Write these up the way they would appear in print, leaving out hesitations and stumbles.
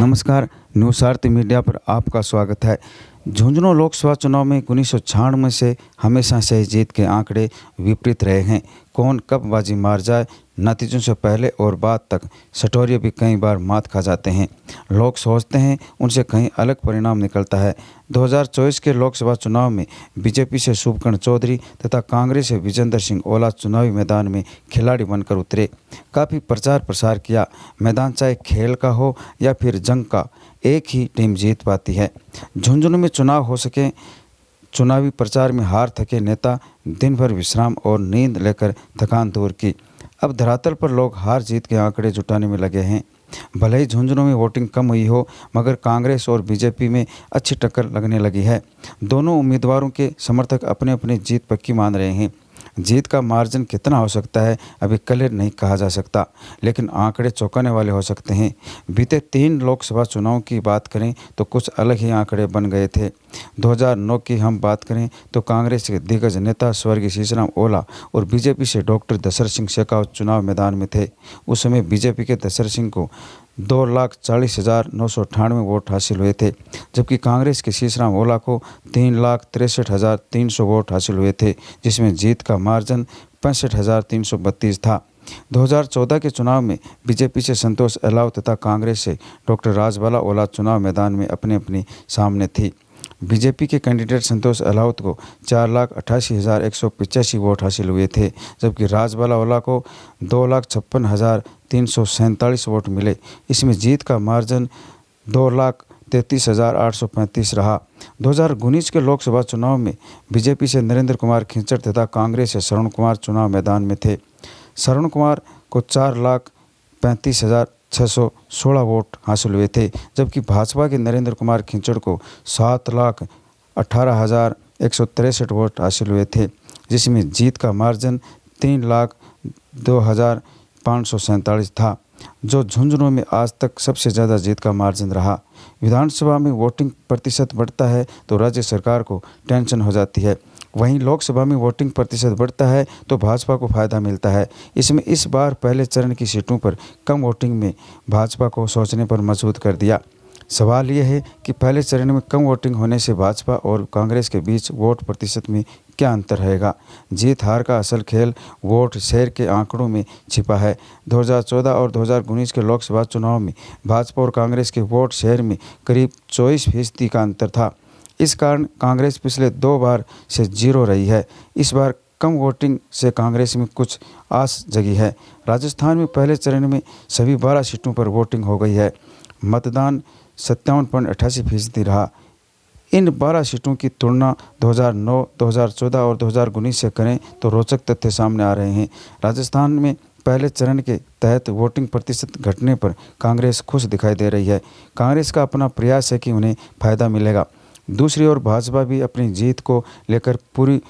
नमस्कार, न्यूज़ आरती मीडिया पर आपका स्वागत है। झुंझुनू लोकसभा चुनाव में 1996 से हमेशा से जीत के आंकड़े विपरीत रहे हैं। कौन कब बाजी मार जाए, नतीजों से पहले और बाद तक सटोरिये भी कई बार मात खा जाते हैं। लोग सोचते हैं उनसे कहीं अलग परिणाम निकलता है। 2024 के लोकसभा चुनाव में बीजेपी से शुभकर्ण चौधरी तथा कांग्रेस से विजेंद्र सिंह ओला चुनावी मैदान में खिलाड़ी बनकर उतरे। काफ़ी प्रचार प्रसार किया। मैदान चाहे खेल का हो या फिर जंग का, एक ही टीम जीत पाती है। झुंझुनू में चुनाव हो सके, चुनावी प्रचार में हार थके नेता दिन भर विश्राम और नींद लेकर थकान दूर की। अब धरातल पर लोग हार जीत के आंकड़े जुटाने में लगे हैं। भले ही झुंझुनू में वोटिंग कम हुई हो, मगर कांग्रेस और बीजेपी में अच्छी टक्कर लगने लगी है। दोनों उम्मीदवारों के समर्थक अपने अपनी जीत पक्की मान रहे हैं। जीत का मार्जिन कितना हो सकता है अभी क्लियर नहीं कहा जा सकता, लेकिन आंकड़े चौंकाने वाले हो सकते हैं। बीते 3 लोकसभा चुनाव की बात करें तो कुछ अलग ही आंकड़े बन गए थे। 2009 की हम बात करें तो कांग्रेस के दिग्गज नेता स्वर्गीय शीशराम ओला और बीजेपी से डॉक्टर दशरथ सिंह शेखावत चुनाव मैदान में थे। उस समय बीजेपी के दशरथ सिंह को 2,40,998 वोट हासिल हुए थे, जबकि कांग्रेस के शीशराम ओला को 3,63,300 वोट हासिल हुए थे, जिसमें जीत का मार्जिन 65,332 था। 2014 के चुनाव में बीजेपी से संतोष अहलावत तथा कांग्रेस से डॉक्टर राजबाला ओला चुनाव मैदान में अपने अपने सामने थी। बीजेपी के कैंडिडेट संतोष अहलावत को 4,88,185 वोट हासिल हुए थे, जबकि राजबाला ओला को 2,56,347 वोट मिले। इसमें जीत का मार्जिन 2,33,835 रहा। 2019 के लोकसभा चुनाव में बीजेपी से नरेंद्र कुमार खिंचड़ तथा कांग्रेस से श्रवण कुमार चुनाव मैदान में थे। श्रवण कुमार को 4,35,616 वोट हासिल हुए थे, जबकि भाजपा के नरेंद्र कुमार खिंचड़ को 7,18,163 वोट हासिल हुए थे, जिसमें जीत का मार्जिन 3,02,547 था, जो झुंझुनू में आज तक सबसे ज़्यादा जीत का मार्जिन रहा। विधानसभा में वोटिंग प्रतिशत बढ़ता है तो राज्य सरकार को टेंशन हो जाती है, वहीं लोकसभा में वोटिंग प्रतिशत बढ़ता है तो भाजपा को फायदा मिलता है। इसमें इस बार पहले चरण की सीटों पर कम वोटिंग में भाजपा को सोचने पर मजबूर कर दिया। सवाल यह है कि पहले चरण में कम वोटिंग होने से भाजपा और कांग्रेस के बीच वोट प्रतिशत में क्या अंतर रहेगा। जीत हार का असल खेल वोट शेयर के आंकड़ों में छिपा है। 2014 और 2019 के लोकसभा चुनाव में भाजपा और कांग्रेस के वोट शेयर में करीब 24% का अंतर था। इस कारण कांग्रेस पिछले 2 बार से जीरो रही है। इस बार कम वोटिंग से कांग्रेस में कुछ आस जगी है। राजस्थान में पहले चरण में सभी 12 सीटों पर वोटिंग हो गई है। मतदान 57.88% रहा। इन 12 सीटों की तुलना 2009, 2014 और 2019 से करें तो रोचक तथ्य सामने आ रहे हैं। राजस्थान में पहले चरण के तहत वोटिंग प्रतिशत घटने पर कांग्रेस खुश दिखाई दे रही है। कांग्रेस का अपना प्रयास है कि उन्हें फायदा मिलेगा। दूसरी ओर भाजपा भी अपनी जीत को लेकर पूरी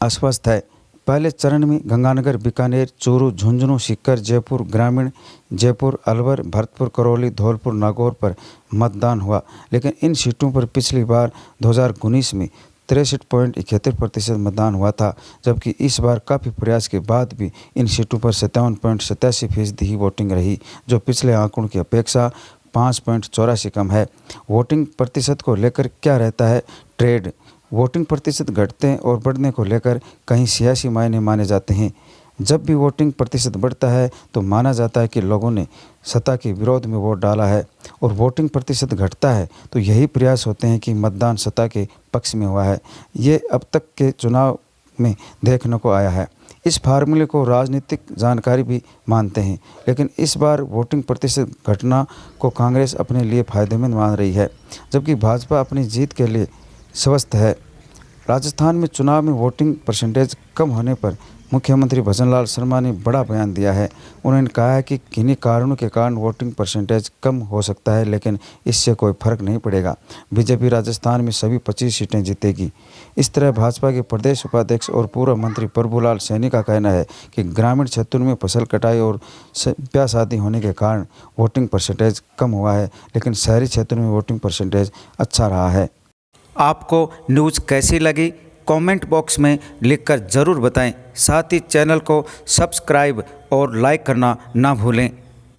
आश्वस्त है। पहले चरण में गंगानगर, बीकानेर, चूरू, झुंझुनू, सीकर, जयपुर ग्रामीण, जयपुर, अलवर, भरतपुर, करौली, धौलपुर, नागौर पर मतदान हुआ, लेकिन इन सीटों पर पिछली बार 2019 में 63.71% मतदान हुआ था, जबकि इस बार काफ़ी प्रयास के बाद भी इन सीटों पर 57.87% ही वोटिंग रही, जो पिछले आंकड़ों की अपेक्षा 5.84 कम है। वोटिंग प्रतिशत को लेकर क्या रहता है ट्रेड। वोटिंग प्रतिशत घटने और बढ़ने को लेकर कहीं सियासी मायने माने जाते हैं। जब भी वोटिंग प्रतिशत बढ़ता है तो माना जाता है कि लोगों ने सत्ता के विरोध में वोट डाला है, और वोटिंग प्रतिशत घटता है तो यही प्रयास होते हैं कि मतदान सत्ता के पक्ष में हुआ है। ये अब तक के चुनाव में देखने को आया है। इस फार्मूले को राजनीतिक जानकारी भी मानते हैं, लेकिन इस बार वोटिंग प्रतिशत घटना को कांग्रेस अपने लिए फायदेमंद मान रही है, जबकि भाजपा अपनी जीत के लिए स्वस्थ है। राजस्थान में चुनाव में वोटिंग परसेंटेज कम होने पर मुख्यमंत्री भजनलाल शर्मा ने बड़ा बयान दिया है। उन्होंने कहा है कि किन्हीं कारणों के कारण वोटिंग परसेंटेज कम हो सकता है, लेकिन इससे कोई फर्क नहीं पड़ेगा। बीजेपी राजस्थान में सभी 25 सीटें जीतेगी। इस तरह भाजपा के प्रदेश उपाध्यक्ष और पूर्व मंत्री प्रभुलाल सैनी का कहना है कि ग्रामीण क्षेत्रों में फसल कटाई और ब्याह शादी होने के कारण वोटिंग परसेंटेज कम हुआ है, लेकिन शहरी क्षेत्रों में वोटिंग परसेंटेज अच्छा रहा है। आपको न्यूज़ कैसी लगी कमेंट बॉक्स में लिखकर ज़रूर बताएं। साथ ही चैनल को सब्सक्राइब और लाइक करना ना भूलें।